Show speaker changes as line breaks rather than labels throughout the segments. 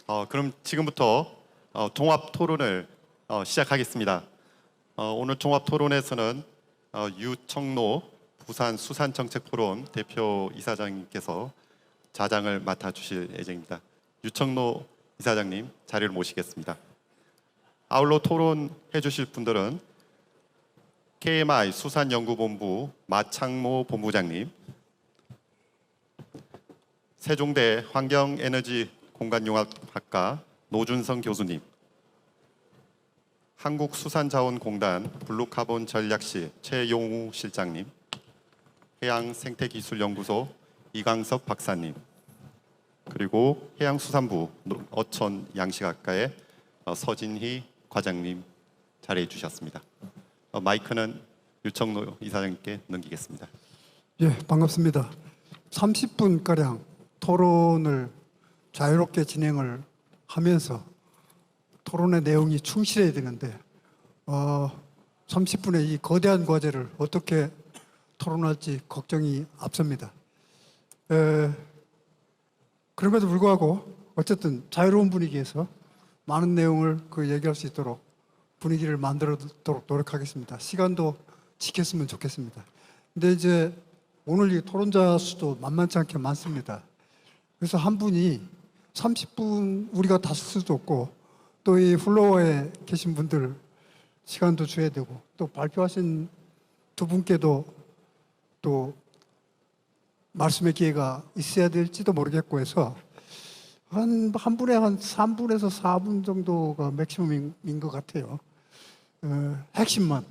그럼 지금부터 종합 토론을 시작하겠습니다. 오늘 종합 토론에서는 유청로 부산 수산정책포럼 대표 이사장님께서 자장을 맡아 주실 예정입니다. 유청로 이사장님 자리를 모시겠습니다. 아울러 토론해 주실 분들은 KMI 수산연구본부 마창모 본부장님, 세종대 환경에너지공간융합학과 노준성 교수님, 한국수산자원공단 블루카본 전략실 최용우 실장님, 해양생태기술연구소 이광석 박사님, 그리고 해양수산부 어촌양식학과의 서진희 과장님 자리해 주셨습니다. 마이크는 유청로 이사장님께 넘기겠습니다.
예, 반갑습니다. 30분가량 토론을 자유롭게 진행을 하면서 토론의 내용이 충실해야 되는데 30분의 이 거대한 과제를 어떻게 토론할지 걱정이 앞섭니다. 그럼에도 불구하고 어쨌든 자유로운 분위기에서 많은 내용을 얘기할 수 있도록 분위기를 만들도록 노력하겠습니다. 시간도 지켰으면 좋겠습니다. 근데 이제 오늘 이 토론자 수도 만만치 않게 많습니다. 그래서 한 분이 30분 우리가 다 쓸 수도 없고 또 이 플로어에 계신 분들 시간도 줘야 되고 또 발표하신 두 분께도 또 말씀의 기회가 있어야 될지도 모르겠고 해서 한 분에 한 3분에서 4분 정도가 맥시멈인 것 같아요. 핵심만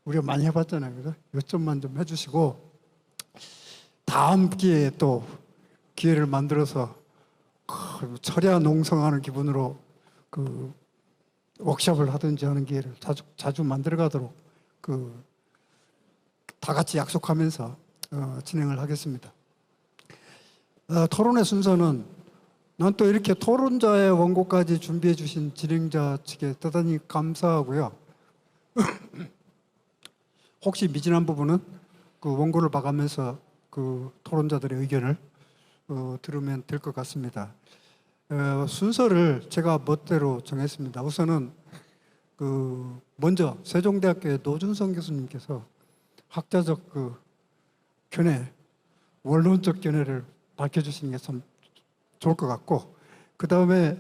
우리가 많이 해봤잖아요. 그래서 요점만 좀 해주시고 다음 기회에 또 기회를 만들어서 철야 농성하는 기분으로 워크숍을 하든지 하는 기회를 자주 만들어가도록 다 같이 약속하면서 진행을 하겠습니다. 토론의 순서는 난 또 이렇게 토론자의 원고까지 준비해 주신 진행자 측에 대단히 감사하고요. 혹시 미진한 부분은 원고를 봐가면서 토론자들의 의견을 들으면 될 것 같습니다. 순서를 제가 멋대로 정했습니다. 우선은 먼저 세종대학교의 노준성 교수님께서 학자적 견해, 원론적 견해를 밝혀주시는 게 참 좋을 것 같고, 그 다음에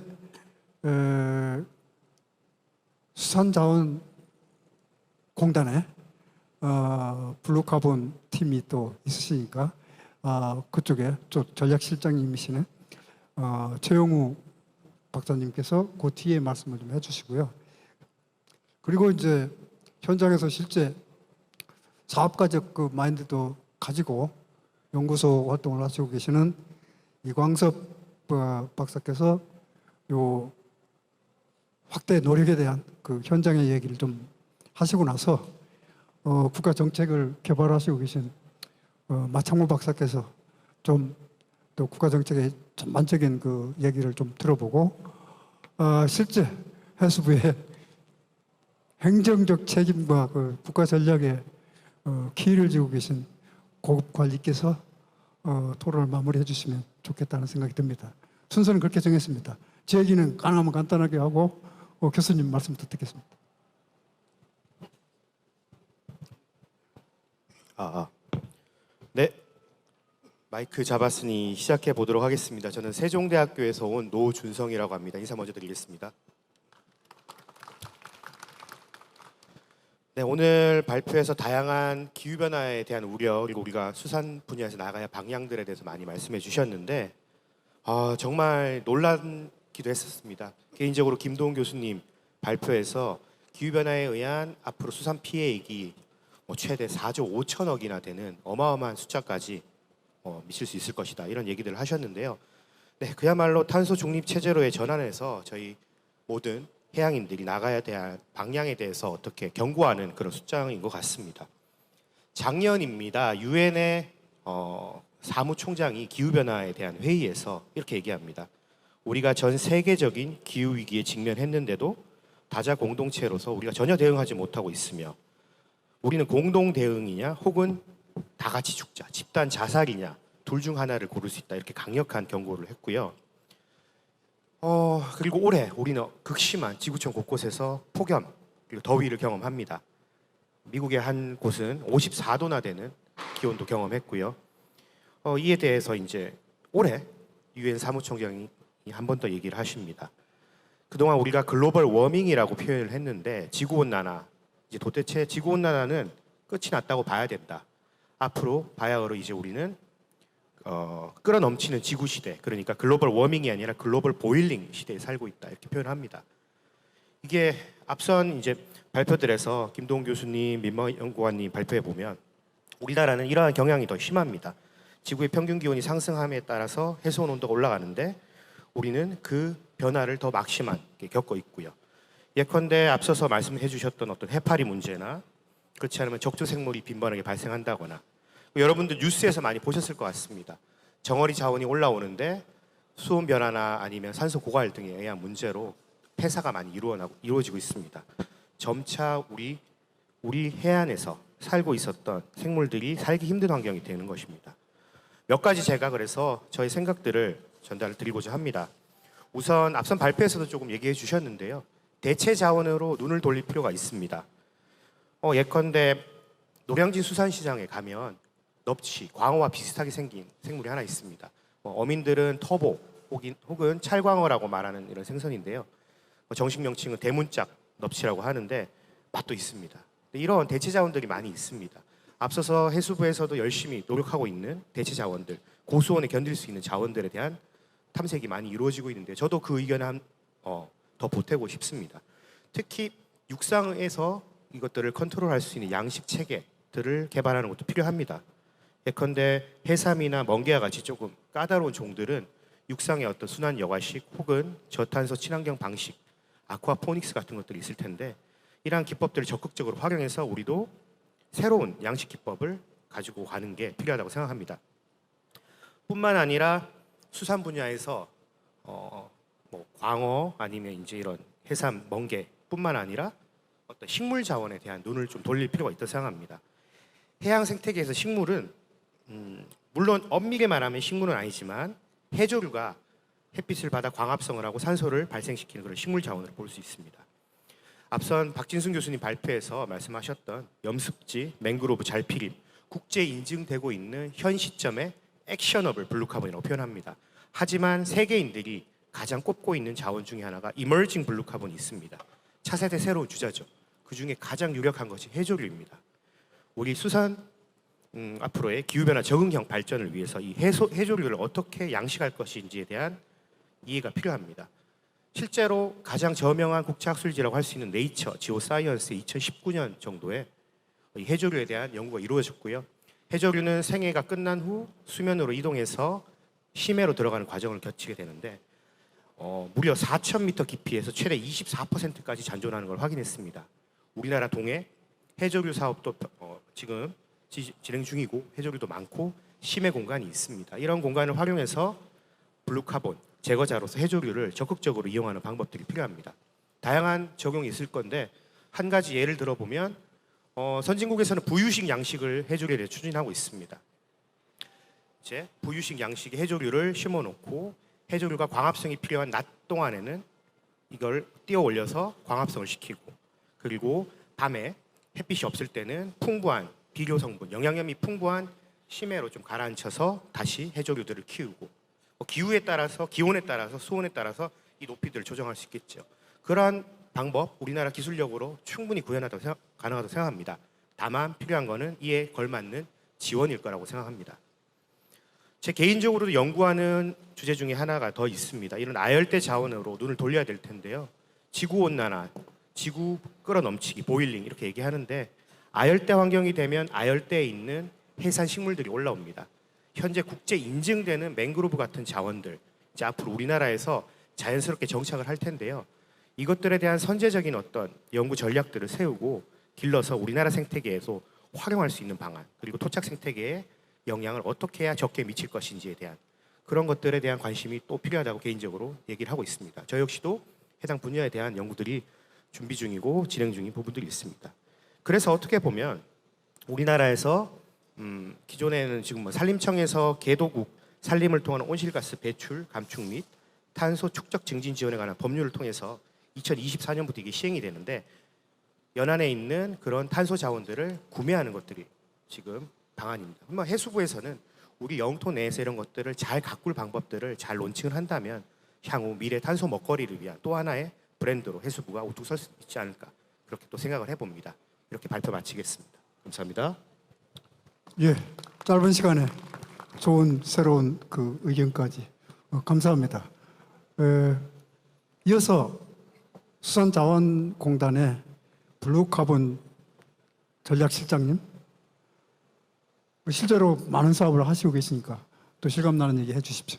수산자원공단에 블루카본 팀이 또 있으시니까 그쪽에 전략실장님이시는 최용우 박사님께서 그 뒤에 말씀을 좀 해주시고요. 그리고 이제 현장에서 실제 사업가적 마인드도 가지고 연구소 활동을 하시고 계시는 이광석 박사께서 요 확대 노력에 대한 현장의 얘기를 좀 하시고 나서 국가 정책을 개발하시고 계신 마창모 박사께서 좀 또 국가 정책의 전반적인 얘기를 좀 들어보고 실제 해수부의 행정적 책임과 국가 전략에 키를 쥐고 계신 고급 관리께서 토론을 마무리해 주시면 좋겠다는 생각이 듭니다. 순서는 그렇게 정했습니다. 제 얘기는 가능하면 간단하게 하고 교수님 말씀 듣겠습니다.
네, 마이크 잡았으니 시작해 보도록 하겠습니다. 저는 세종대학교에서 온 노준성이라고 합니다. 인사 먼저 드리겠습니다. 네, 오늘 발표에서 다양한 기후변화에 대한 우려, 그리고 우리가 수산 분야에서 나가야 할 방향들에 대해서 많이 말씀해 주셨는데 정말 놀라기도 했었습니다. 개인적으로 김도훈 교수님 발표에서 기후변화에 의한 앞으로 수산 피해액이 최대 4조 5천억이나 되는 어마어마한 숫자까지 미칠 수 있을 것이다, 이런 얘기들을 하셨는데요. 네, 그야말로 탄소 중립 체제로의 전환에서 저희 모든 해양인들이 나가야 될 방향에 대해서 어떻게 경고하는 그런 숫자인 것 같습니다. 작년입니다. 유엔의 사무총장이 기후변화에 대한 회의에서 이렇게 얘기합니다. 우리가 전 세계적인 기후위기에 직면했는데도 다자 공동체로서 우리가 전혀 대응하지 못하고 있으며 우리는 공동 대응이냐 혹은 다 같이 죽자, 집단 자살이냐, 둘 중 하나를 고를 수 있다, 이렇게 강력한 경고를 했고요. 그리고 올해 우리는 극심한 지구촌 곳곳에서 폭염 그리고 더위를 경험합니다. 미국의 한 곳은 54도나 되는 기온도 경험했고요. 이에 대해서 이제 올해 유엔 사무총장이 한 번 더 얘기를 하십니다. 그동안 우리가 글로벌 워밍이라고 표현을 했는데 지구온난화, 이제 도대체 지구온난화는 끝이 났다고 봐야 된다. 앞으로 바야흐로 이제 우리는 끌어넘치는 지구 시대, 그러니까 글로벌 워밍이 아니라 글로벌 보일링 시대에 살고 있다 이렇게 표현합니다. 이게 앞선 이제 발표들에서 김동훈 교수님, 민망 연구관님 발표해 보면 우리나라는 이러한 경향이 더 심합니다. 지구의 평균 기온이 상승함에 따라서 해수온 온도가 올라가는데 우리는 그 변화를 더 막심하게 겪고 있고요. 예컨대 앞서서 말씀해 주셨던 어떤 해파리 문제나 그렇지 않으면 적조생물이 빈번하게 발생한다거나 여러분들 뉴스에서 많이 보셨을 것 같습니다. 정어리 자원이 올라오는데 수온 변화나 아니면 산소 고갈 등에 의한 문제로 폐사가 많이 이루어지고 있습니다. 점차 우리 해안에서 살고 있었던 생물들이 살기 힘든 환경이 되는 것입니다. 몇 가지 제가 그래서 저의 생각들을 전달을 드리고자 합니다. 우선 앞선 발표에서도 조금 얘기해 주셨는데요. 대체 자원으로 눈을 돌릴 필요가 있습니다. 예컨대 노량진 수산시장에 가면 넙치, 광어와 비슷하게 생긴 생물이 하나 있습니다. 어민들은 터보 혹은 찰광어라고 말하는 이런 생선인데요. 정식 명칭은 대문짝 넙치라고 하는데 맛도 있습니다. 이런 대체 자원들이 많이 있습니다. 앞서서 해수부에서도 열심히 노력하고 있는 대체 자원들, 고수온에 견딜 수 있는 자원들에 대한 탐색이 많이 이루어지고 있는데 저도 그 의견을 더 보태고 싶습니다. 특히 육상에서 이것들을 컨트롤할 수 있는 양식 체계들을 개발하는 것도 필요합니다. 예컨대 해삼이나 멍게와 같이 조금 까다로운 종들은 육상의 어떤 순환 여과식 혹은 저탄소 친환경 방식, 아쿠아포닉스 같은 것들이 있을 텐데 이러한 기법들을 적극적으로 활용해서 우리도 새로운 양식 기법을 가지고 가는 게 필요하다고 생각합니다. 뿐만 아니라 수산 분야에서 광어 아니면 이제 이런 해삼, 멍게뿐만 아니라 어떤 식물 자원에 대한 눈을 좀 돌릴 필요가 있다고 생각합니다. 해양 생태계에서 식물은 물론 엄밀히 말하면 식물은 아니지만 해조류가 햇빛을 받아 광합성을 하고 산소를 발생시키는 그런 식물 자원으로 볼 수 있습니다. 앞선 박진순 교수님 발표에서 말씀하셨던 염습지, 맹그로브 잘피림, 국제 인증되고 있는 현 시점의 액셔너블 블루카본이라고 표현합니다. 하지만 세계인들이 가장 꼽고 있는 자원 중에 하나가 이머징 블루카본이 있습니다. 차세대 새로운 주자죠. 그 중에 가장 유력한 것이 해조류입니다. 우리 수산 앞으로의 기후변화 적응형 발전을 위해서 이 해조류를 어떻게 양식할 것인지에 대한 이해가 필요합니다. 실제로 가장 저명한 국제학술지라고 할 수 있는 네이처 지오사이언스 2019년 정도에 이 해조류에 대한 연구가 이루어졌고요. 해조류는 생애가 끝난 후 수면으로 이동해서 심해로 들어가는 과정을 거치게 되는데 무려 4,000m 깊이에서 최대 24%까지 잔존하는 걸 확인했습니다. 우리나라 동해 해조류 사업도 지금 진행 중이고 해조류도 많고 심해 공간이 있습니다. 이런 공간을 활용해서 블루카본 제거자로서 해조류를 적극적으로 이용하는 방법들이 필요합니다. 다양한 적용이 있을 건데 한 가지 예를 들어보면 선진국에서는 부유식 양식을 해조류에 대해 추진하고 있습니다. 이제 부유식 양식의 해조류를 심어놓고 해조류가 광합성이 필요한 낮 동안에는 이걸 띄어 올려서 광합성을 시키고 그리고 밤에 햇빛이 없을 때는 풍부한 비료 성분, 영양염이 풍부한 심해로 좀 가라앉혀서 다시 해조류들을 키우고 기후에 따라서 기온에 따라서 수온에 따라서 이 높이들을 조정할 수 있겠죠. 그러한 방법 우리나라 기술력으로 충분히 가능하다고 생각합니다. 다만 필요한 거는 이에 걸맞는 지원일 거라고 생각합니다. 제 개인적으로도 연구하는 주제 중에 하나가 더 있습니다. 이런 아열대 자원으로 눈을 돌려야 될 텐데요. 지구온난화, 지구 끌어넘치기, 보일링 이렇게 얘기하는데 아열대 환경이 되면 아열대에 있는 해산 식물들이 올라옵니다. 현재 국제 인증되는 맹그로브 같은 자원들 이제 앞으로 우리나라에서 자연스럽게 정착을 할 텐데요. 이것들에 대한 선제적인 어떤 연구 전략들을 세우고 길러서 우리나라 생태계에서 활용할 수 있는 방안 그리고 토착 생태계에 영향을 어떻게 해야 적게 미칠 것인지에 대한 그런 것들에 대한 관심이 또 필요하다고 개인적으로 얘기를 하고 있습니다. 저 역시도 해당 분야에 대한 연구들이 준비 중이고 진행 중인 부분들이 있습니다. 그래서 어떻게 보면 우리나라에서 기존에는 지금 산림청에서 개도국 산림을 통한 온실가스 배출 감축 및 탄소 축적 증진 지원에 관한 법률을 통해서 2024년부터 이게 시행이 되는데 연안에 있는 그런 탄소 자원들을 구매하는 것들이 지금 방안입니다. 그러면 해수부에서는 우리 영토 내에서 이런 것들을 잘 가꿀 방법들을 잘 론칭을 한다면 향후 미래 탄소 먹거리를 위한 또 하나의 브랜드로 해수부가 우뚝 설 수 있지 않을까 그렇게 또 생각을 해봅니다. 이렇게 발표 마치겠습니다. 감사합니다.
예, 짧은 시간에 좋은 새로운 그 의견까지 감사합니다. 이어서 수산자원공단의 블루카본 전략실장님, 실제로 많은 사업을 하시고 계시니까 또 실감나는 얘기 해주십시오.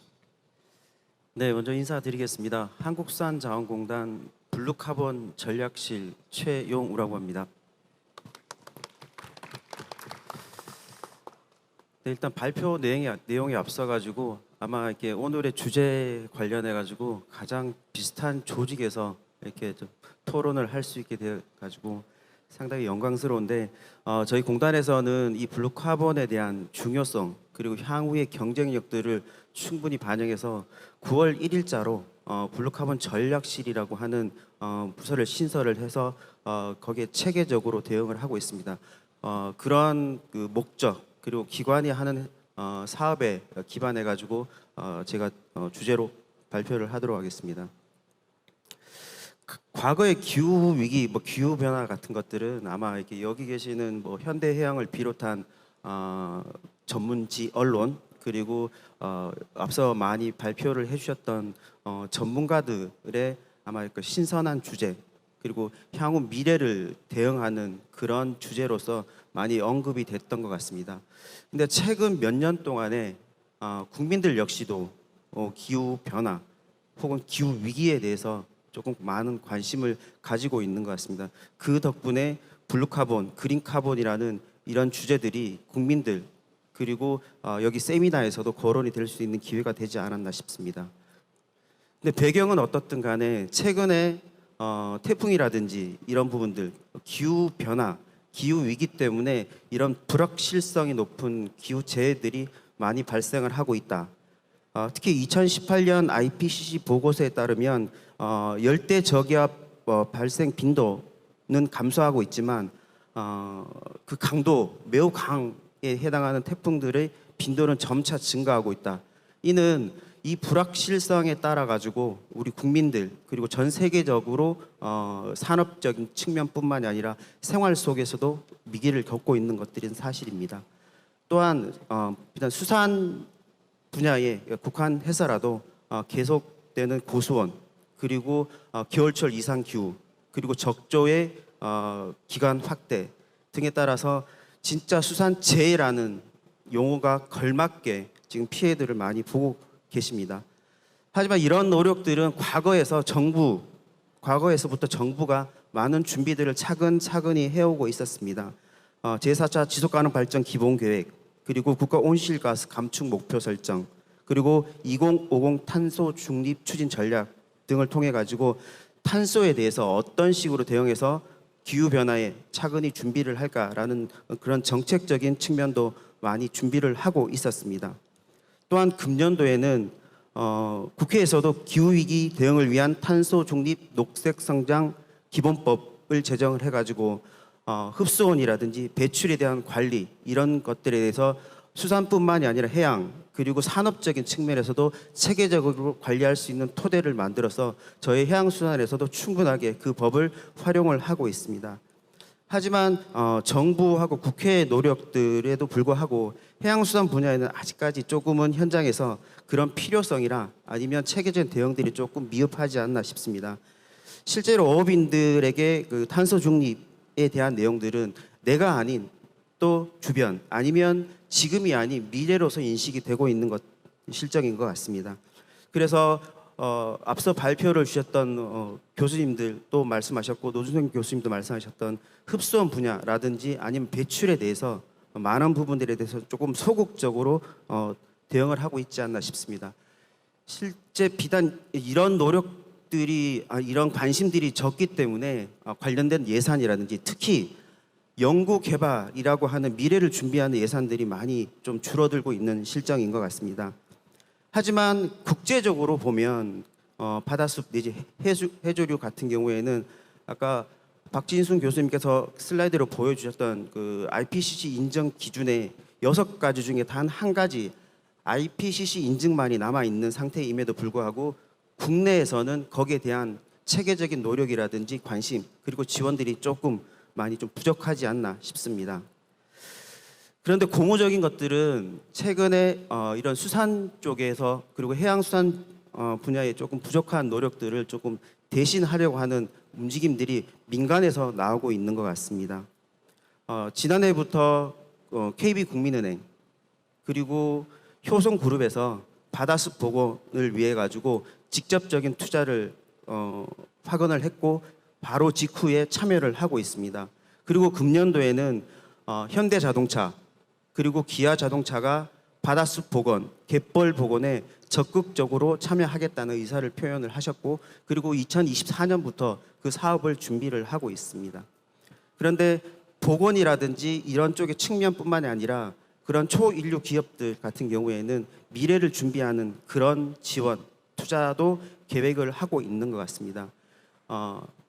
네, 먼저 인사드리겠습니다. 한국수산자원공단 블루카본 전략실 최용우라고 합니다. 네, 일단 발표 내용에 앞서가지고 아마 이렇게 오늘의 주제 관련해 가지고 가장 비슷한 조직에서 이렇게 좀 토론을 할 수 있게 돼 가지고 상당히 영광스러운데 저희 공단에서는 이 블루카본에 대한 중요성 그리고 향후의 경쟁력들을 충분히 반영해서 9월 1일자로 블루카본 전략실이라고 하는 부서를 신설을 해서 거기에 체계적으로 대응을 하고 있습니다. 그런 그 목적 그리고 기관이 하는 사업에 기반해 가지고 제가 주제로 발표를 하도록 하겠습니다. 과거의 기후 위기, 뭐 기후 변화 같은 것들은 아마 이렇게 여기 계시는 뭐 현대해양을 비롯한 전문지 언론 그리고 앞서 많이 발표를 해주셨던 전문가들의 아마 그 신선한 주제 그리고 향후 미래를 대응하는 그런 주제로서 많이 언급이 됐던 것 같습니다. 근데 최근 몇 년 동안에 국민들 역시도 기후 변화 혹은 기후 위기에 대해서 조금 많은 관심을 가지고 있는 것 같습니다. 그 덕분에 블루카본, 그린카본이라는 이런 주제들이 국민들 그리고 여기 세미나에서도 거론이 될 수 있는 기회가 되지 않았나 싶습니다. 근데 배경은 어떻든 간에 최근에 태풍이라든지 이런 부분들, 기후 변화, 기후 위기 때문에 이런 불확실성이 높은 기후 재해들이 많이 발생을 하고 있다. 특히 2018년 IPCC 보고서에 따르면 열대 저기압 발생 빈도는 감소하고 있지만 그 강도 매우 강에 해당하는 태풍들의 빈도는 점차 증가하고 있다. 이는 이 불확실성에 따라 가지고 우리 국민들 그리고 전 세계적으로 산업적인 측면뿐만이 아니라 생활 속에서도 위기를 겪고 있는 것들은 사실입니다. 또한 일단 수산 분야에 국한해서라도 계속되는 고수원 그리고 겨울철 이상 기후 그리고 적조의 기간 확대 등에 따라서 진짜 수산 재해라는 용어가 걸맞게 지금 피해들을 많이 보고 계십니다. 하지만 이런 노력들은 과거에서부터 정부가 많은 준비들을 차근차근히 해오고 있었습니다. 제4차 지속가능 발전 기본계획 그리고 국가 온실가스 감축 목표 설정 그리고 2050 탄소 중립 추진 전략 등을 통해 가지고 탄소에 대해서 어떤 식으로 대응해서 기후 변화에 차근히 준비를 할까라는 그런 정책적인 측면도 많이 준비를 하고 있었습니다. 또한 금년도에는 국회에서도 기후 위기 대응을 위한 탄소 중립 녹색 성장 기본법을 제정을 해가지고 흡수원이라든지 배출에 대한 관리 이런 것들에 대해서 수산뿐만이 아니라 해양 그리고 산업적인 측면에서도 체계적으로 관리할 수 있는 토대를 만들어서 저희 해양수산에서도 충분하게 그 법을 활용을 하고 있습니다. 하지만 정부하고 국회의 노력들에도 불구하고 해양수산 분야에는 아직까지 조금은 현장에서 그런 필요성이나 아니면 체계적인 대응들이 조금 미흡하지 않나 싶습니다. 실제로 어업인들에게 그 탄소 중립에 대한 내용들은 내가 아닌 또 주변 아니면 지금이 아닌 미래로서 인식이 되고 있는 것 실정인 것 같습니다. 그래서 앞서 발표를 주셨던 교수님들 또 말씀하셨고 노준성 교수님도 말씀하셨던 흡수원 분야라든지 아니면 배출에 대해서 많은 부분들에 대해서 조금 소극적으로 대응을 하고 있지 않나 싶습니다. 실제 비단 이런 노력들이 이런 관심들이 적기 때문에 관련된 예산이라든지 특히 연구 개발이라고 하는 미래를 준비하는 예산들이 많이 좀 줄어들고 있는 실정인 것 같습니다. 하지만 국제적으로 보면 바다숲 내지 해조류 같은 경우에는 아까 박진순 교수님께서 슬라이드로 보여주셨던 그 IPCC 인정 기준의 6가지 중에 단 한 가지 IPCC 인증만이 남아 있는 상태임에도 불구하고 국내에서는 거기에 대한 체계적인 노력이라든지 관심 그리고 지원들이 조금 많이 좀 부족하지 않나 싶습니다. 그런데 고무적인 것들은 최근에 이런 수산 쪽에서 그리고 해양수산 분야에 조금 부족한 노력들을 조금 대신하려고 하는 움직임들이 민간에서 나오고 있는 것 같습니다. 지난해부터 KB국민은행 그리고 효성그룹에서 바다숲 복원을 위해 가지고 직접적인 투자를 확언을 했고 바로 직후에 참여를 하고 있습니다. 그리고 금년도에는 현대자동차 그리고 기아자동차가 바다숲 복원, 갯벌 복원에 적극적으로 참여하겠다는 의사를 표현을 하셨고 그리고 2024년부터 그 사업을 준비를 하고 있습니다. 그런데 복원이라든지 이런 쪽의 측면뿐만이 아니라 그런 초인류 기업들 같은 경우에는 미래를 준비하는 그런 지원, 투자도 계획을 하고 있는 것 같습니다.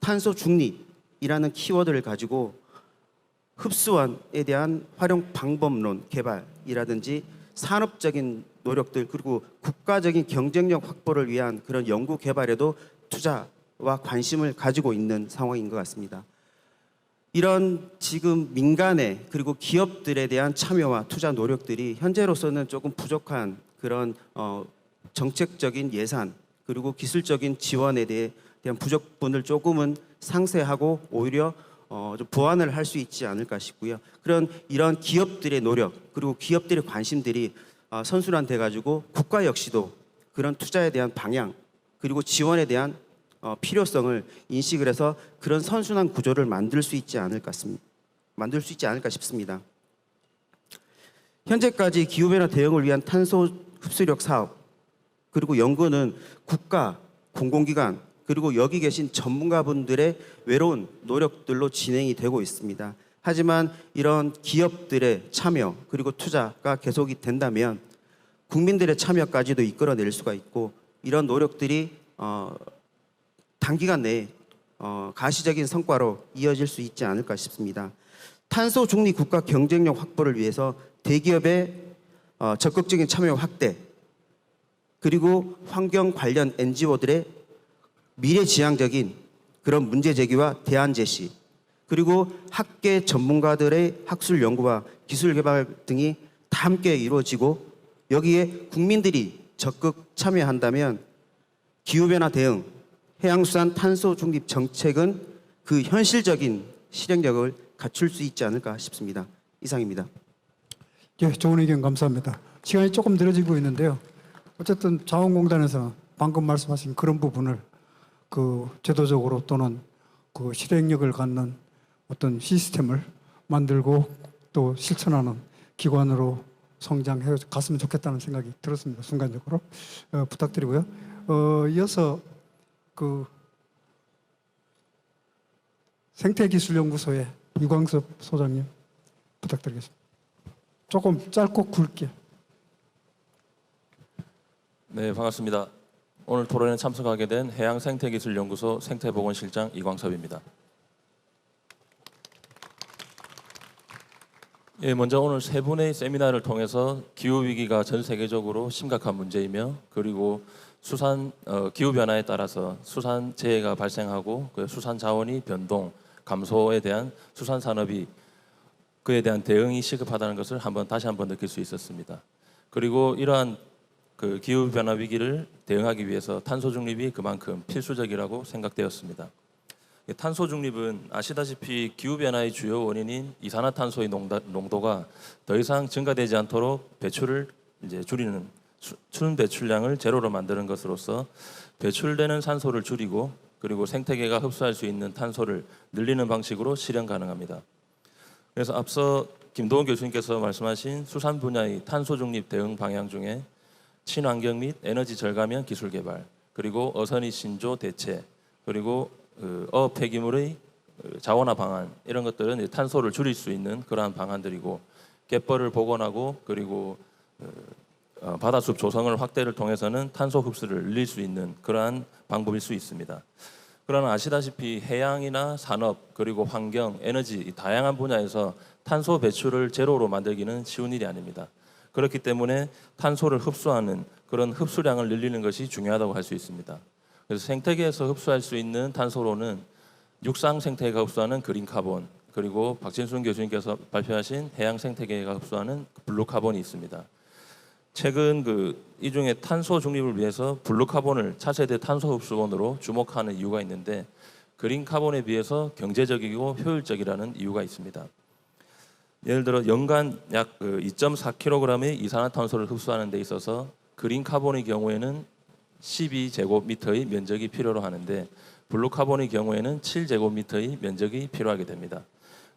탄소 중립이라는 키워드를 가지고 흡수원에 대한 활용 방법론 개발이라든지 산업적인 노력들 그리고 국가적인 경쟁력 확보를 위한 그런 연구 개발에도 투자와 관심을 가지고 있는 상황인 것 같습니다. 이런 지금 민간의 그리고 기업들에 대한 참여와 투자 노력들이 현재로서는 조금 부족한 그런 정책적인 예산 그리고 기술적인 지원에 대한 부족분을 조금은 상쇄하고 오히려 좀 보완을 할 수 있지 않을까 싶고요. 이런 기업들의 노력 그리고 기업들의 관심들이 선순환돼 가지고 국가 역시도 그런 투자에 대한 방향 그리고 지원에 대한 필요성을 인식을 해서 그런 선순환 구조를 만들 수 있지 않을까 싶습니다. 현재까지 기후변화 대응을 위한 탄소 흡수력 사업 그리고 연구는 국가, 공공기관 그리고 여기 계신 전문가분들의 외로운 노력들로 진행이 되고 있습니다. 하지만 이런 기업들의 참여 그리고 투자가 계속이 된다면 국민들의 참여까지도 이끌어낼 수가 있고 이런 노력들이 단기간 내에 가시적인 성과로 이어질 수 있지 않을까 싶습니다. 탄소 중립 국가 경쟁력 확보를 위해서 대기업의 적극적인 참여 확대 그리고 환경 관련 NGO들의 미래지향적인 그런 문제 제기와 대안 제시 그리고 학계 전문가들의 학술 연구와 기술 개발 등이 다 함께 이루어지고 여기에 국민들이 적극 참여한다면 기후변화 대응, 해양수산 탄소 중립 정책은 그 현실적인 실행력을 갖출 수 있지 않을까 싶습니다. 이상입니다.
예, 좋은 의견 감사합니다. 시간이 조금 늘어지고 있는데요. 어쨌든 자원공단에서 방금 말씀하신 그런 부분을 그 제도적으로 또는 그 실행력을 갖는 어떤 시스템을 만들고 또 실천하는 기관으로 성장해 갔으면 좋겠다는 생각이 들었습니다. 순간적으로 부탁드리고요. 이어서 그 생태기술연구소의 이광섭 소장님 부탁드리겠습니다. 조금 짧고 굵게.
네, 반갑습니다. 오늘 토론에 참석하게 된 해양생태기술연구소 생태보건실장 이광섭입니다. 예, 먼저 오늘 세 분의 세미나를 통해서 기후 위기가 전 세계적으로 심각한 문제이며 그리고 기후 변화에 따라서 수산 재해가 발생하고 그 수산 자원이 변동, 감소에 대한 수산 산업이 그에 대한 대응이 시급하다는 것을 다시 한번 느낄 수 있었습니다. 그리고 이러한 그 기후 변화 위기를 대응하기 위해서 탄소 중립이 그만큼 필수적이라고 생각되었습니다. 탄소 중립은 아시다시피 기후 변화의 주요 원인인 이산화탄소의 농도가 더 이상 증가되지 않도록 배출을 줄이는 순 배출량을 제로로 만드는 것으로서 배출되는 산소를 줄이고 그리고 생태계가 흡수할 수 있는 탄소를 늘리는 방식으로 실현 가능합니다. 그래서 앞서 김도원 교수님께서 말씀하신 수산 분야의 탄소 중립 대응 방향 중에 친환경 및 에너지 절감형 기술 개발, 그리고 어선의 신조 대체, 그리고 어업 폐기물의 자원화 방안 이런 것들은 탄소를 줄일 수 있는 그러한 방안들이고 갯벌을 복원하고 그리고 바다숲 조성을 확대를 통해서는 탄소 흡수를 늘릴 수 있는 그러한 방법일 수 있습니다. 그러나 아시다시피 해양이나 산업 그리고 환경, 에너지 이 다양한 분야에서 탄소 배출을 제로로 만들기는 쉬운 일이 아닙니다. 그렇기 때문에 탄소를 흡수하는 그런 흡수량을 늘리는 것이 중요하다고 할 수 있습니다. 그래서 생태계에서 흡수할 수 있는 탄소로는 육상 생태계가 흡수하는 그린 카본, 그리고 박진순 교수님께서 발표하신 해양 생태계가 흡수하는 블루 카본이 있습니다. 최근 이 중에 탄소 중립을 위해서 블루 카본을 차세대 탄소 흡수원으로 주목하는 이유가 있는데 그린 카본에 비해서 경제적이고 효율적이라는 이유가 있습니다. 예를 들어 연간 약 2.4kg의 이산화탄소를 흡수하는 데 있어서 그린 카본의 경우에는 12제곱미터의 면적이 필요로 하는데 블루 카본의 경우에는 7제곱미터의 면적이 필요하게 됩니다.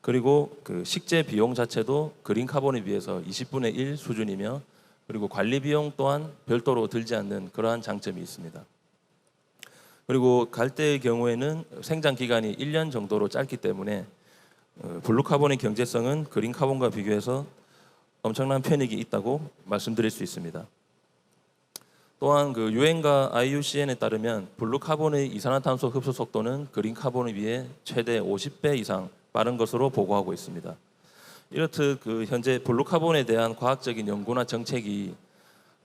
그리고 그 식재 비용 자체도 그린 카본에 비해서 20분의 1 수준이며 그리고 관리 비용 또한 별도로 들지 않는 그러한 장점이 있습니다. 그리고 갈대의 경우에는 생장 기간이 1년 정도로 짧기 때문에 블루 카본의 경제성은 그린 카본과 비교해서 엄청난 편익이 있다고 말씀드릴 수 있습니다. 또한 그 유엔과 IUCN에 따르면 블루 카본의 이산화탄소 흡수 속도는 그린 카본에 비해 최대 50배 이상 빠른 것으로 보고하고 있습니다. 이렇듯 그 현재 블루 카본에 대한 과학적인 연구나 정책이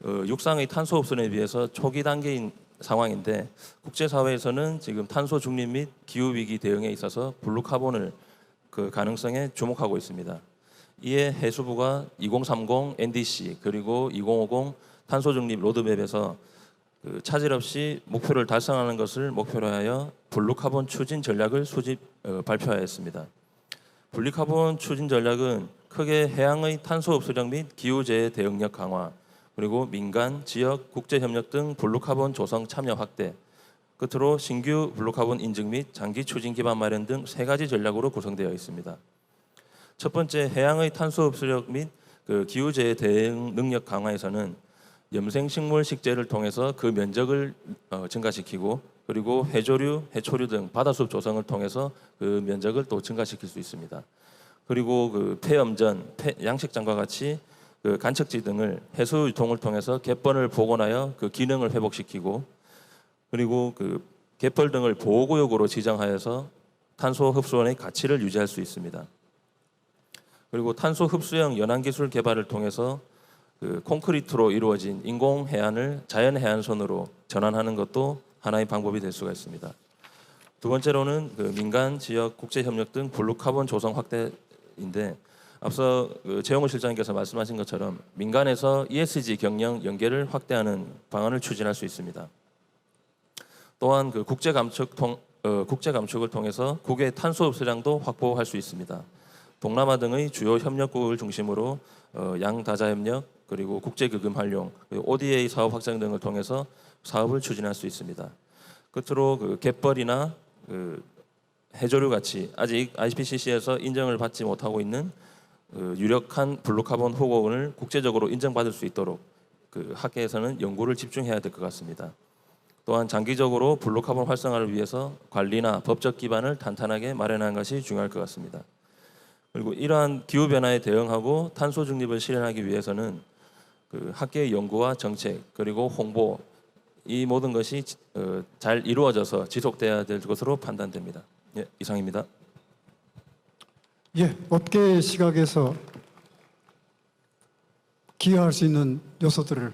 육상의 탄소 흡수에 비해서 초기 단계인 상황인데 국제사회에서는 지금 탄소 중립 및 기후 위기 대응에 있어서 블루 카본을 그 가능성에 주목하고 있습니다. 이에 해수부가 2030 NDC 그리고 2050 탄소 중립 로드맵에서 그 차질 없이 목표를 달성하는 것을 목표로 하여 블루 카본 추진 전략을 발표하였습니다. 블루 카본 추진 전략은 크게 해양의 탄소 흡수력 및 기후재해 대응력 강화, 그리고 민간, 지역, 국제 협력 등 블루 카본 조성 참여 확대, 끝으로 신규 블루 카본 인증 및 장기 추진 기반 마련 등 3가지 전략으로 구성되어 있습니다. 첫 번째, 해양의 탄소 흡수력 및 그 기후재해 대응 능력 강화에서는 염생식물 식재를 통해서 그 면적을 증가시키고 그리고 해조류, 해초류 등 바다숲 조성을 통해서 그 면적을 또 증가시킬 수 있습니다. 그리고 그 폐염전, 양식장과 같이 그 간척지 등을 해수 유통을 통해서 갯벌을 복원하여 그 기능을 회복시키고 그리고 그 갯벌 등을 보호구역으로 지정하여서 탄소 흡수원의 가치를 유지할 수 있습니다. 그리고 탄소 흡수형 연안 기술 개발을 통해서 그 콘크리트로 이루어진 인공 해안을 자연 해안선으로 전환하는 것도 하나의 방법이 될 수가 있습니다. 두 번째로는 그 민간, 지역, 국제 협력 등 블루 카본 조성 확대인데 앞서 그 최영호 실장님께서 말씀하신 것처럼 민간에서 ESG 경영 연계를 확대하는 방안을 추진할 수 있습니다. 또한 그 국제 감축을 통해서 국외 탄소 흡수량도 확보할 수 있습니다. 동남아 등의 주요 협력국을 중심으로 양다자 협력 그리고 국제기금 활용, 그리고 ODA 사업 확장 등을 통해서 사업을 추진할 수 있습니다. 끝으로 그 갯벌이나 그 해조류 같이 아직 IPCC에서 인정을 받지 못하고 있는 유력한 블루 카본 호흡원을 국제적으로 인정받을 수 있도록 그 학계에서는 연구를 집중해야 될 것 같습니다. 또한 장기적으로 블루 카본 활성화를 위해서 관리나 법적 기반을 탄탄하게 마련하는 것이 중요할 것 같습니다. 그리고 이러한 기후 변화에 대응하고 탄소 중립을 실현하기 위해서는 그 학계의 연구와 정책 그리고 홍보 이 모든 것이 잘 이루어져서 지속돼야 될 것으로 판단됩니다. 예, 이상입니다.
예, 업계의 시각에서 기여할 수 있는 요소들을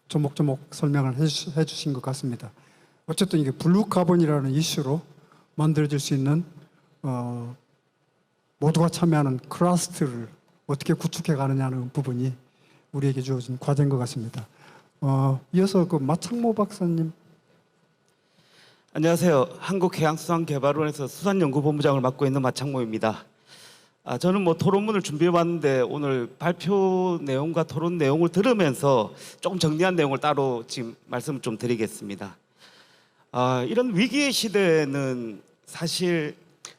조목조목 설명을 해주신 것 같습니다. 어쨌든 이게 블루 카본이라는 이슈로 만들어질 수 있는 모두가 참여하는 클러스터를 어떻게 구축해 가느냐는 부분이 우리에게 주어진 과제인 것 같습니다. 이어서 그 마창모 박사님.
안녕하세요. 한국해양수산개발원에서 수산연구본부장을 맡고 있는 마창모입니다. 저는 토론문을 준비해 왔는데 오늘 발표 내용과 토론 내용을 들으면서 조금 정리한 내용을 따로 지금 말씀을 좀 드리겠습니다. 이런 위기의 시대에는 사실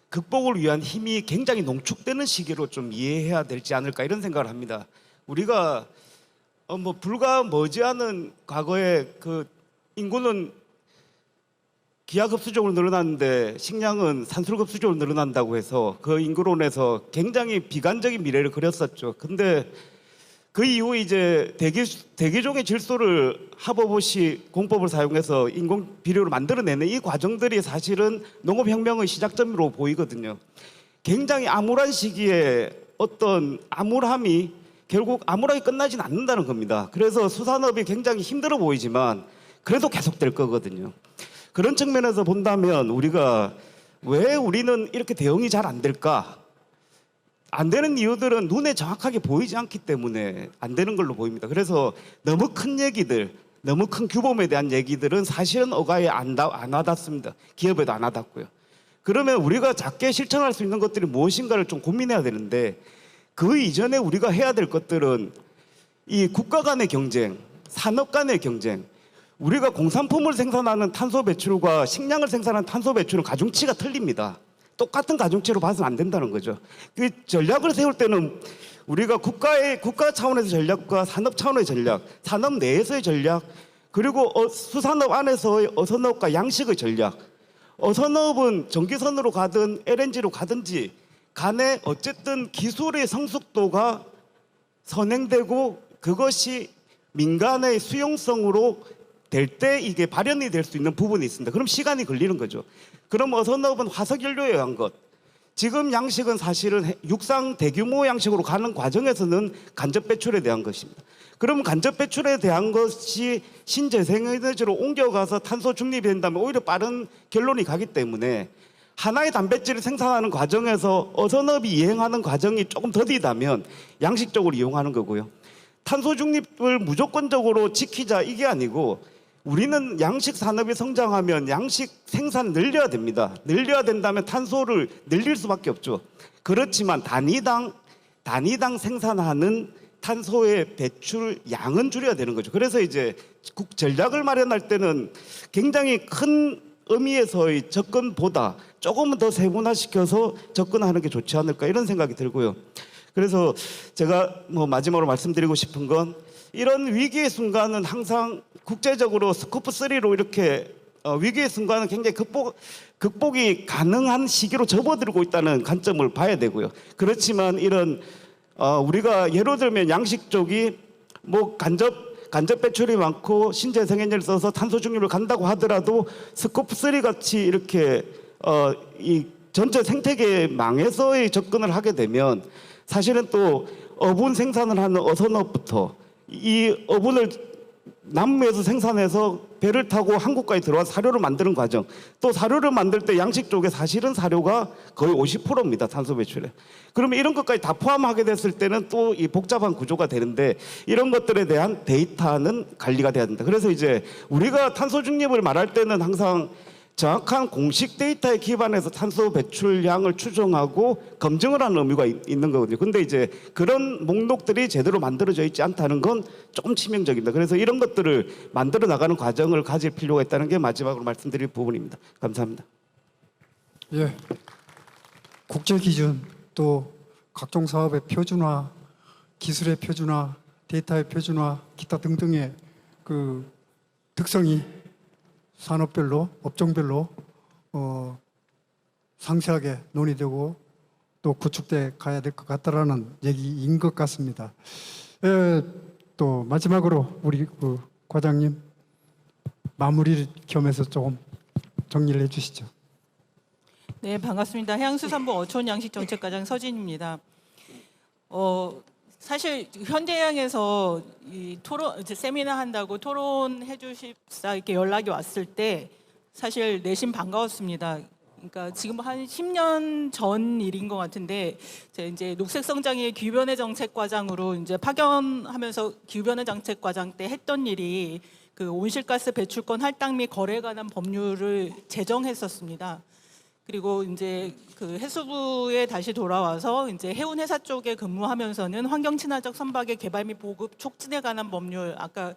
극복을 위한 힘이 굉장히 농축되는 시기로 좀 이해해야 되지 않을까 이런 생각을 합니다. 우리가 불과 머지않은 과거에 그 인구는 기하급수적으로 늘어났는데 식량은 산술급수적으로 늘어난다고 해서 그 인구론에서 굉장히 비관적인 미래를 그렸었죠. 근데 그 이후 이제 대기종의 질소를 하버보시 공법을 사용해서 인공 비료를 만들어내는 이 과정들이 사실은 농업혁명의 시작점으로 보이거든요. 굉장히 암울한 시기에 어떤 암울함이 결국 암울하게 끝나진 않는다는 겁니다. 그래서 수산업이 굉장히 힘들어 보이지만 그래도 계속될 거거든요. 그런 측면에서 본다면 우리가 왜 우리는 이렇게 대응이 잘 안 될까? 안 되는 이유들은 눈에 정확하게 보이지 않기 때문에 안 되는 걸로 보입니다. 그래서 너무 큰 얘기들, 너무 큰 규범에 대한 얘기들은 사실은 어가에 안 와닿습니다. 기업에도 안 와닿고요. 그러면 우리가 작게 실천할 수 있는 것들이 무엇인가를 좀 고민해야 되는데 그 이전에 우리가 해야 될 것들은 이 국가 간의 경쟁, 산업 간의 경쟁, 우리가 공산품을 생산하는 탄소 배출과 식량을 생산하는 탄소 배출은 가중치가 틀립니다. 똑같은 가중치로 봐서는 안 된다는 거죠. 그 전략을 세울 때는 우리가 국가 차원에서 전략과 산업 차원의 전략, 산업 내에서의 전략, 그리고 수산업 안에서의 어선업과 양식의 전략. 어선업은 전기선으로 가든 LNG로 가든지 간에 어쨌든 기술의 성숙도가 선행되고 그것이 민간의 수용성으로 될 때 이게 발현이 될 수 있는 부분이 있습니다. 그럼 시간이 걸리는 거죠. 그럼 어선업은 화석연료에 의한 것. 지금 양식은 사실은 육상 대규모 양식으로 가는 과정에서는 간접 배출에 대한 것입니다. 그럼 간접 배출에 대한 것이 신재생에너지로 옮겨가서 탄소 중립이 된다면 오히려 빠른 결론이 가기 때문에 하나의 단백질을 생산하는 과정에서 어선업이 이행하는 과정이 조금 더디다면 양식적으로 이용하는 거고요. 탄소 중립을 무조건적으로 지키자 이게 아니고 우리는 양식 산업이 성장하면 양식 생산 늘려야 됩니다. 늘려야 된다면 탄소를 늘릴 수밖에 없죠. 그렇지만 단위당 생산하는 탄소의 배출 양은 줄여야 되는 거죠. 그래서 이제 전략을 마련할 때는 굉장히 큰 의미에서의 접근보다 조금은 더 세분화시켜서 접근하는 게 좋지 않을까 이런 생각이 들고요. 그래서 제가 마지막으로 말씀드리고 싶은 건 이런 위기의 순간은 항상 국제적으로 스코프 3로 이렇게 위기의 순간은 굉장히 극복이 가능한 시기로 접어들고 있다는 관점을 봐야 되고요. 그렇지만 이런 우리가 예로 들면 양식 쪽이 간접 배출이 많고 신재생에너지를 써서 탄소 중립을 간다고 하더라도 스코프 3 같이 이렇게 이 전체 생태계 망에서의 접근을 하게 되면 사실은 또 어분 생산을 하는 어선업부터 이 어분을 남미에서 생산해서 배를 타고 한국까지 들어와 사료를 만드는 과정, 또 사료를 만들 때 양식 쪽에 사실은 사료가 거의 50%입니다. 탄소 배출에. 그러면 이런 것까지 다 포함하게 됐을 때는 또 이 복잡한 구조가 되는데 이런 것들에 대한 데이터는 관리가 돼야 된다. 그래서 이제 우리가 탄소 중립을 말할 때는 항상 정확한 공식 데이터에 기반해서 탄소 배출량을 추정하고 검증을 하는 의미가 있는 거거든요. 근데 이제 그런 목록들이 제대로 만들어져 있지 않다는 건 조금 치명적입니다. 그래서 이런 것들을 만들어 나가는 과정을 가질 필요가 있다는 게 마지막으로 말씀드릴 부분입니다. 감사합니다.
예. 국제 기준 또 각종 사업의 표준화, 기술의 표준화, 데이터의 표준화, 기타 등등의 그 특성이 산업별로, 업종별로 상세하게 논의되고 또 구축돼 가야 될 것 같다라는 얘기인 것 같습니다. 또 마지막으로 우리 과장님 마무리 겸해서 조금 정리를 해주시죠.
네, 반갑습니다. 해양수산부 어촌양식정책과장 서진입니다. 사실 현대해양에서 이 토론 세미나 한다고 토론해 주십사 이렇게 연락이 왔을 때 사실 내심 반가웠습니다. 그러니까 지금 한 10년 전 일인 것 같은데 제가 이제 녹색성장의 기후변화 정책과장으로 이제 파견하면서 기후변화 정책과장 때 했던 일이 그 온실가스 배출권 할당 및 거래에 관한 법률을 제정했었습니다. 그리고 이제 그 해수부에 다시 돌아와서 이제 해운 회사 쪽에 근무하면서는 환경 친화적 선박의 개발 및 보급 촉진에 관한 법률 아까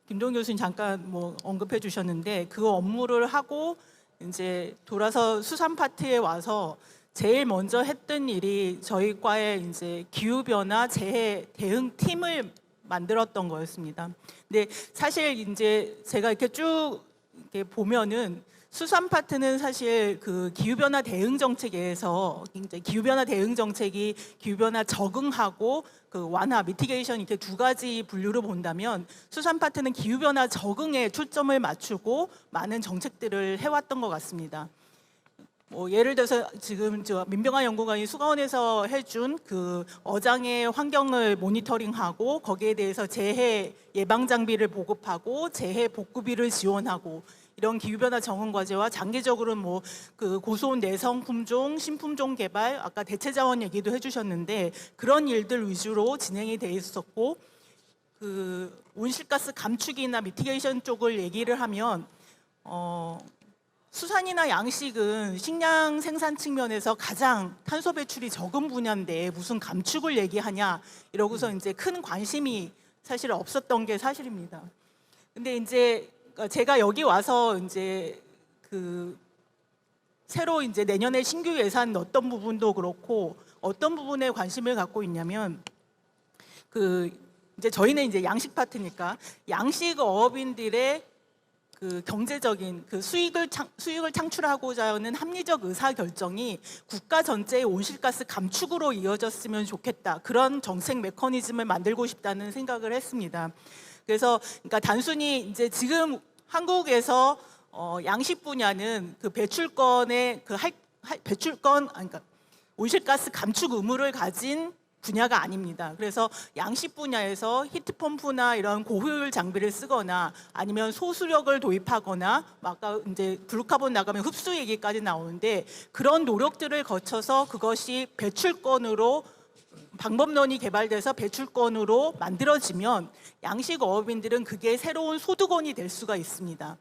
김동 교수님 잠깐 언급해 주셨는데 그 업무를 하고 이제 돌아서 수산 파트에 와서 제일 먼저 했던 일이 저희 과의 이제 기후 변화 재해 대응 팀을 만들었던 거였습니다. 근데 사실 이제 제가 이렇게 쭉 이렇게 보면은 수산 파트는 사실 그 기후변화 대응 정책에서 이제 기후변화 대응 정책이 기후변화 적응하고 그 완화, 미티게이션 이렇게 두 가지 분류로 본다면 수산 파트는 기후변화 적응에 초점을 맞추고 많은 정책들을 해왔던 것 같습니다. 뭐 예를 들어서 지금 저 민병환 연구관이 수가원에서 해준 그 어장의 환경을 모니터링하고 거기에 대해서 재해 예방 장비를 보급하고 재해 복구비를 지원하고 이런 기후변화 적응 과제와 장기적으로는 뭐 그 고소온 내성 품종, 신품종 개발, 아까 대체 자원 얘기도 해주셨는데 그런 일들 위주로 진행이 돼 있었고 그 온실가스 감축이나 미티게이션 쪽을 얘기를 하면 수산이나 양식은 식량 생산 측면에서 가장 탄소 배출이 적은 분야인데 무슨 감축을 얘기하냐 이러고서 이제 큰 관심이 사실 없었던 게 사실입니다. 근데 이제 제가 여기 와서 이제 그 새로 이제 내년에 신규 예산 어떤 부분도 그렇고 어떤 부분에 관심을 갖고 있냐면 그 이제 저희는 이제 양식 파트니까 양식 어업인들의 그 경제적인 그 수익을 창출하고자 하는 합리적 의사 결정이 국가 전체의 온실가스 감축으로 이어졌으면 좋겠다. 그런 정책 메커니즘을 만들고 싶다는 생각을 했습니다. 그래서 그러니까 단순히 이제 지금 한국에서 양식 분야는 그 배출권의 그 배출권 그러니까 온실가스 감축 의무를 가진 분야가 아닙니다. 그래서 양식 분야에서 히트펌프나 이런 고효율 장비를 쓰거나 아니면 소수력을 도입하거나 아까 이제 블루카본 나가면 흡수 얘기까지 나오는데 그런 노력들을 거쳐서 그것이 배출권으로 방법론이 개발돼서 배출권으로 만들어지면 양식 어업인들은 그게 새로운 소득원이 될 수가 있습니다.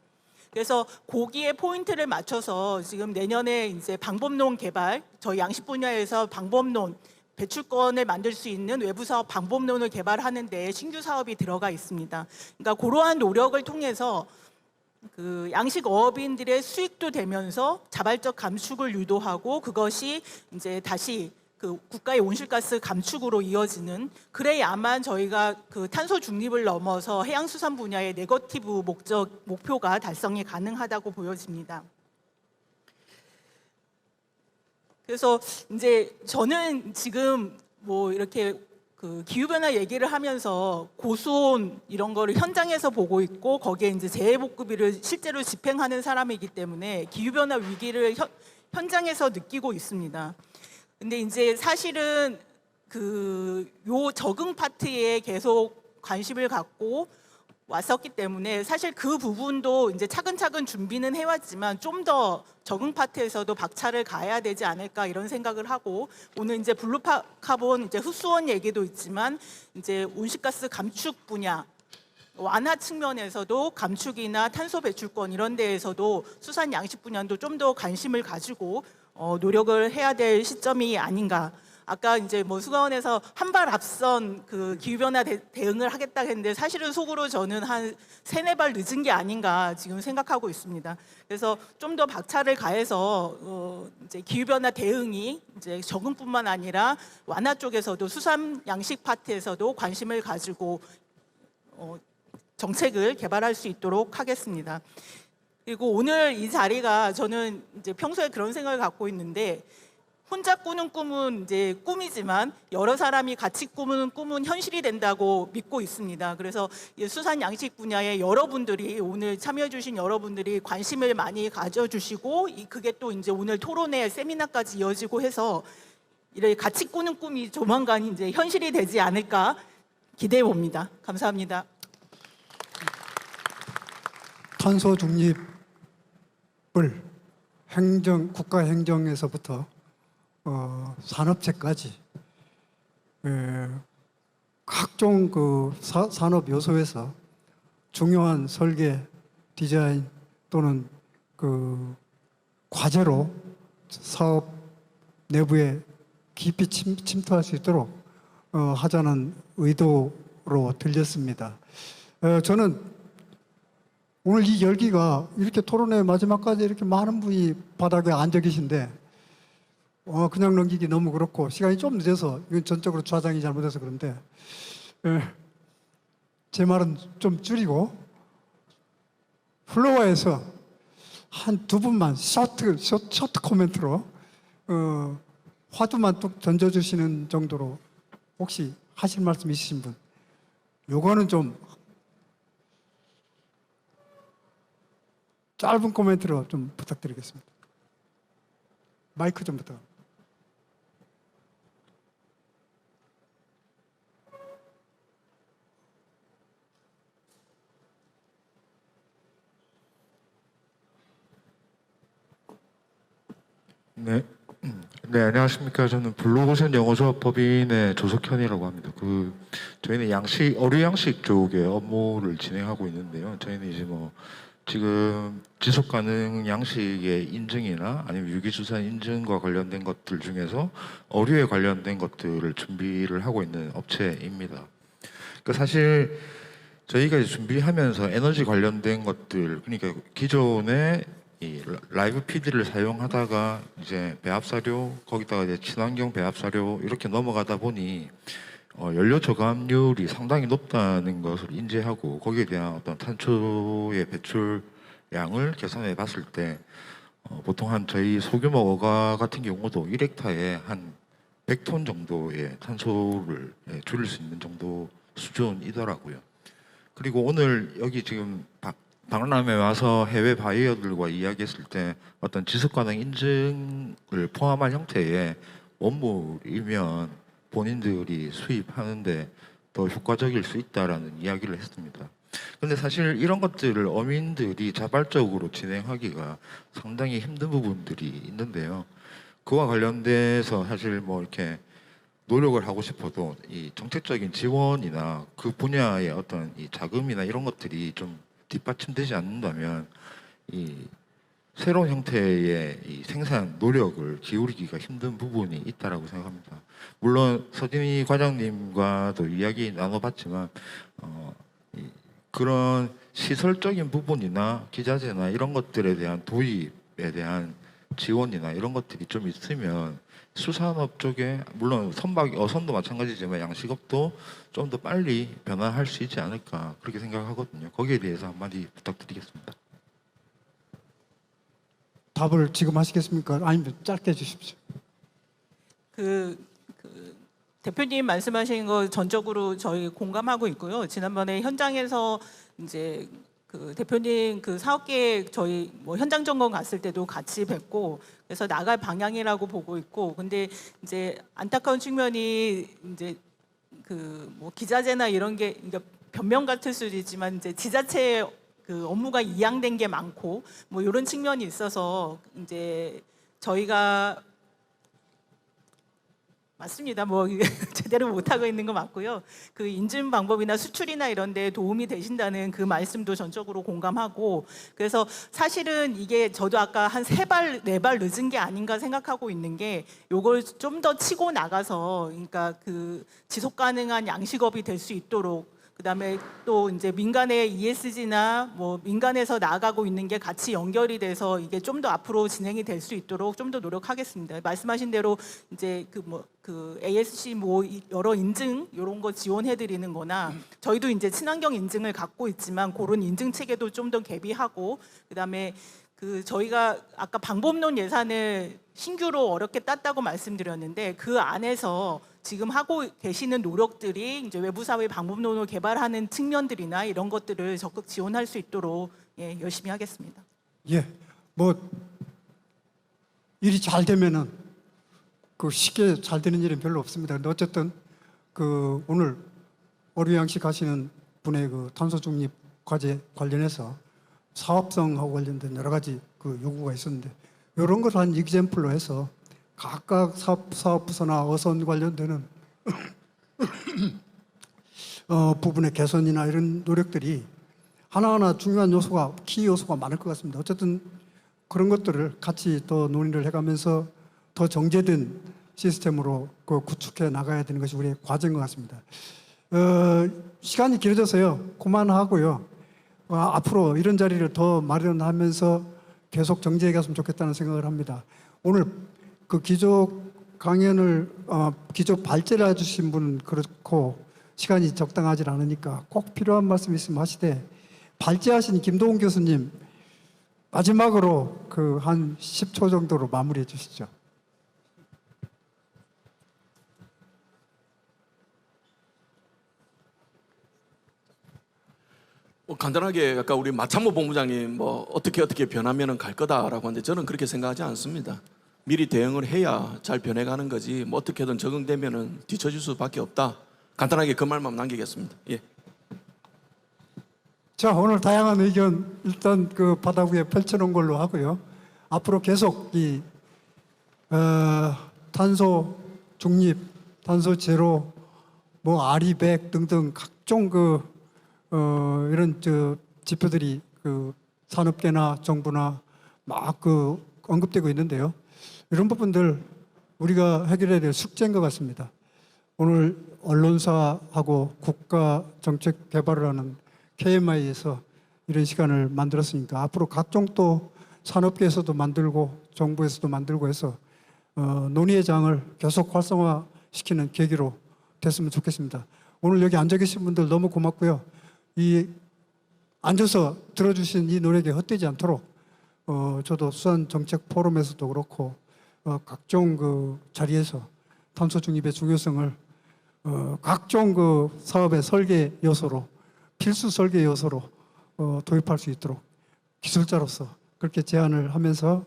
그래서 거기에 포인트를 맞춰서 지금 내년에 이제 방법론 개발, 저희 양식 분야에서 방법론 배출권을 만들 수 있는 외부 사업 방법론을 개발하는 데 신규 사업이 들어가 있습니다. 그러니까 그러한 노력을 통해서 그 양식 어업인들의 수익도 되면서 자발적 감축을 유도하고 그것이 이제 다시 그 국가의 온실가스 감축으로 이어지는 그래야만 저희가 그 탄소 중립을 넘어서 해양수산 분야의 네거티브 목표가 달성이 가능하다고 보여집니다. 그래서 이제 저는 지금 뭐 이렇게 그 기후변화 얘기를 하면서 고수온 이런 거를 현장에서 보고 있고 거기에 이제 재해복구비를 실제로 집행하는 사람이기 때문에 기후변화 위기를 현장에서 느끼고 있습니다. 근데 이제 사실은 그 요 적응 파트에 계속 관심을 갖고 왔었기 때문에 사실 그 부분도 이제 차근차근 준비는 해왔지만 좀 더 적응 파트에서도 박차를 가야 되지 않을까 이런 생각을 하고 오늘 이제 블루카본 이제 흡수원 얘기도 있지만 이제 온실가스 감축 분야 완화 측면에서도 감축이나 탄소 배출권 이런 데에서도 수산 양식 분야도 좀 더 관심을 가지고 노력을 해야 될 시점이 아닌가. 아까 이제 뭐 수가원에서 한 발 앞선 그 기후변화 대응을 하겠다 했는데 사실은 속으로 저는 한 3-4발 늦은 게 아닌가 지금 생각하고 있습니다. 그래서 좀 더 박차를 가해서 이제 기후변화 대응이 이제 적응뿐만 아니라 완화 쪽에서도 수산 양식 파트에서도 관심을 가지고 정책을 개발할 수 있도록 하겠습니다. 그리고 오늘 이 자리가 저는 이제 평소에 그런 생각을 갖고 있는데 혼자 꾸는 꿈은 이제 꿈이지만 여러 사람이 같이 꾸는 꿈은 현실이 된다고 믿고 있습니다. 그래서 수산 양식 분야의 여러분들이 오늘 참여해 주신 여러분들이 관심을 많이 가져주시고 그게 또 이제 오늘 토론회 세미나까지 이어지고 해서 이렇게 같이 꾸는 꿈이 조만간 이제 현실이 되지 않을까 기대해 봅니다. 감사합니다.
탄소 중립을 국가 행정에서부터 산업체까지 각종 그 산업 요소에서 중요한 설계, 디자인 또는 그 과제로 사업 내부에 깊이 침투할 수 있도록 하자는 의도로 들렸습니다. 저는 오늘 이 열기가 이렇게 토론회 마지막까지 이렇게 많은 분이 바닥에 앉아 계신데 그냥 넘기기 너무 그렇고 시간이 좀 늦어서 이건 전적으로 좌장이 잘못해서 그런데 제 말은 좀 줄이고 플로어에서 한 두 분만 쇼트 코멘트로 화두만 뚝 던져주시는 정도로 혹시 하실 말씀 있으신 분? 요거는 좀 짧은 코멘트로 좀 부탁드리겠습니다. 마이크 좀 부탁.
네. 네, 안녕하십니까. 저는 블루오션 영어조합 법인의 조석현이라고 합니다. 저희는 어류 양식 쪽의 업무를 진행하고 있는데요. 저희는 이제 지금 지속 가능 양식의 인증이나 아니면 유기주산 인증과 관련된 것들 중에서 어류에 관련된 것들을 준비를 하고 있는 업체입니다. 그러니까 사실 저희가 이제 준비하면서 에너지 관련된 것들, 그러니까 기존에 이 라이브 PD를 사용하다가 이제 배합사료, 거기다가 이제 친환경 배합사료 이렇게 넘어가다 보니 연료 저감률이 상당히 높다는 것을 인지하고 거기에 대한 어떤 탄소의 배출량을 계산해 봤을 때 보통 한 저희 소규모 어가 같은 경우도 1헥타에 한 100톤 정도의 탄소를 줄일 수 있는 정도 수준이더라고요. 그리고 오늘 여기 지금 박람회에 와서 해외 바이어들과 이야기했을 때 어떤 지속가능 인증을 포함한 형태의 원물이면 본인들이 수입하는데 더 효과적일 수 있다라는 이야기를 했습니다. 근데 사실 이런 것들을 어민들이 자발적으로 진행하기가 상당히 힘든 부분들이 있는데요. 그와 관련돼서 사실 이렇게 노력을 하고 싶어도 이 정책적인 지원이나 그 분야의 어떤 이 자금이나 이런 것들이 좀 뒷받침되지 않는다면 이 새로운 형태의 이 생산 노력을 기울이기가 힘든 부분이 있다라고 생각합니다. 물론 서진희 과장님과도 이야기 나눠봤지만 그런 시설적인 부분이나 기자재나 이런 것들에 대한 도입에 대한 지원이나 이런 것들이 좀 있으면 수산업 쪽에 물론 어선도 마찬가지지만 양식업도 좀 더 빨리 변화할 수 있지 않을까 그렇게 생각하거든요. 거기에 대해서 한마디 부탁드리겠습니다.
답을 지금 하시겠습니까? 아니면 짧게 해주십시오.
대표님 말씀하신 거 전적으로 저희 공감하고 있고요. 지난번에 현장에서 이제 대표님 사업계획 저희 현장 점검 갔을 때도 같이 뵙고 그래서 나갈 방향이라고 보고 있고 근데 이제 안타까운 측면이 이제 기자재나 이런 게 그러니까 변명 같을 수도 있지만 이제 지자체 업무가 이양된 게 많고 이런 측면이 있어서 이제 저희가 맞습니다. 제대로 못하고 있는 거 맞고요. 인증 방법이나 수출이나 이런 데 도움이 되신다는 그 말씀도 전적으로 공감하고 그래서 사실은 이게 저도 아까 한 3발, 4발 늦은 게 아닌가 생각하고 있는 게 요걸 좀 더 치고 나가서 그러니까 지속 가능한 양식업이 될 수 있도록 그다음에 또 이제 민간의 ESG나 민간에서 나아가고 있는 게 같이 연결이 돼서 이게 좀 더 앞으로 진행이 될 수 있도록 좀 더 노력하겠습니다. 말씀하신 대로 이제 ASC 여러 인증 이런 거 지원해 드리는 거나 저희도 이제 친환경 인증을 갖고 있지만 그런 인증 체계도 좀 더 개비하고 그다음에 저희가 아까 방법론 예산을 신규로 어렵게 땄다고 말씀드렸는데 그 안에서 지금 하고 계시는 노력들이 이제 외부 사회 방법론을 개발하는 측면들이나 이런 것들을 적극 지원할 수 있도록 열심히 하겠습니다.
예, 일이 잘 되면은 쉽게 잘 되는 일은 별로 없습니다. 근데 어쨌든 오늘 어류 양식 하시는 분의 탄소 중립 과제 관련해서 사업성하고 관련된 여러 가지 요구가 있었는데 이런 걸 한 이그젬플로 해서 각각 사업부서나 어선 관련되는 부분의 개선이나 이런 노력들이 하나하나 중요한 요소가 키 요소가 많을 것 같습니다. 어쨌든 그런 것들을 같이 더 논의를 해가면서 더 정제된 시스템으로 구축해 나가야 되는 것이 우리의 과제인 것 같습니다. 시간이 길어져서요. 그만하고요. 앞으로 이런 자리를 더 마련하면서 계속 정제해 갔으면 좋겠다는 생각을 합니다. 오늘 기조 강연을 기조 발제를 해주신 분은 그렇고 시간이 적당하지 않으니까 꼭 필요한 말씀 있으면 하시되 발제하신 김도훈 교수님 마지막으로 그 한 10초 정도로 마무리해 주시죠.
간단하게 아까 우리 마창모 본부장님 뭐 어떻게 변하면은 갈 거다라고 하는데 저는 그렇게 생각하지 않습니다. 미리 대응을 해야 잘 변해가는 거지 뭐 어떻게든 적응되면은 뒤처질 수밖에 없다. 간단하게 그 말만 남기겠습니다. 예.
자, 오늘 다양한 의견 일단 그 바닥 위에 펼쳐놓은 걸로 하고요. 앞으로 계속 이 탄소 중립, 탄소 제로, 뭐 아리백 등등 각종 이런 지표들이 그 산업계나 정부나 막 그 언급되고 있는데요. 이런 부분들 우리가 해결해야 될 숙제인 것 같습니다. 오늘 언론사하고 국가 정책 개발을 하는 KMI에서 이런 시간을 만들었으니까 앞으로 각종 또 산업계에서도 만들고 정부에서도 만들고 해서 논의의 장을 계속 활성화시키는 계기로 됐으면 좋겠습니다. 오늘 여기 앉아 계신 분들 너무 고맙고요. 이 앉아서 들어주신 이 노력이 헛되지 않도록 저도 수산 정책 포럼에서도 그렇고 각종 그 자리에서 탄소 중립의 중요성을 각종 그 사업의 설계 요소로 필수 설계 요소로 도입할 수 있도록 기술자로서 그렇게 제안을 하면서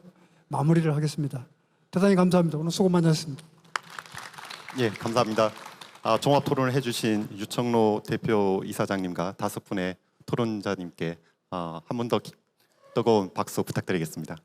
마무리를 하겠습니다. 대단히 감사합니다. 오늘 수고 많이 하셨습니다.
예, 감사합니다. 종합 토론을 해주신 유청로 대표 이사장님과 5분의 토론자님께 한 번 더 뜨거운 박수 부탁드리겠습니다.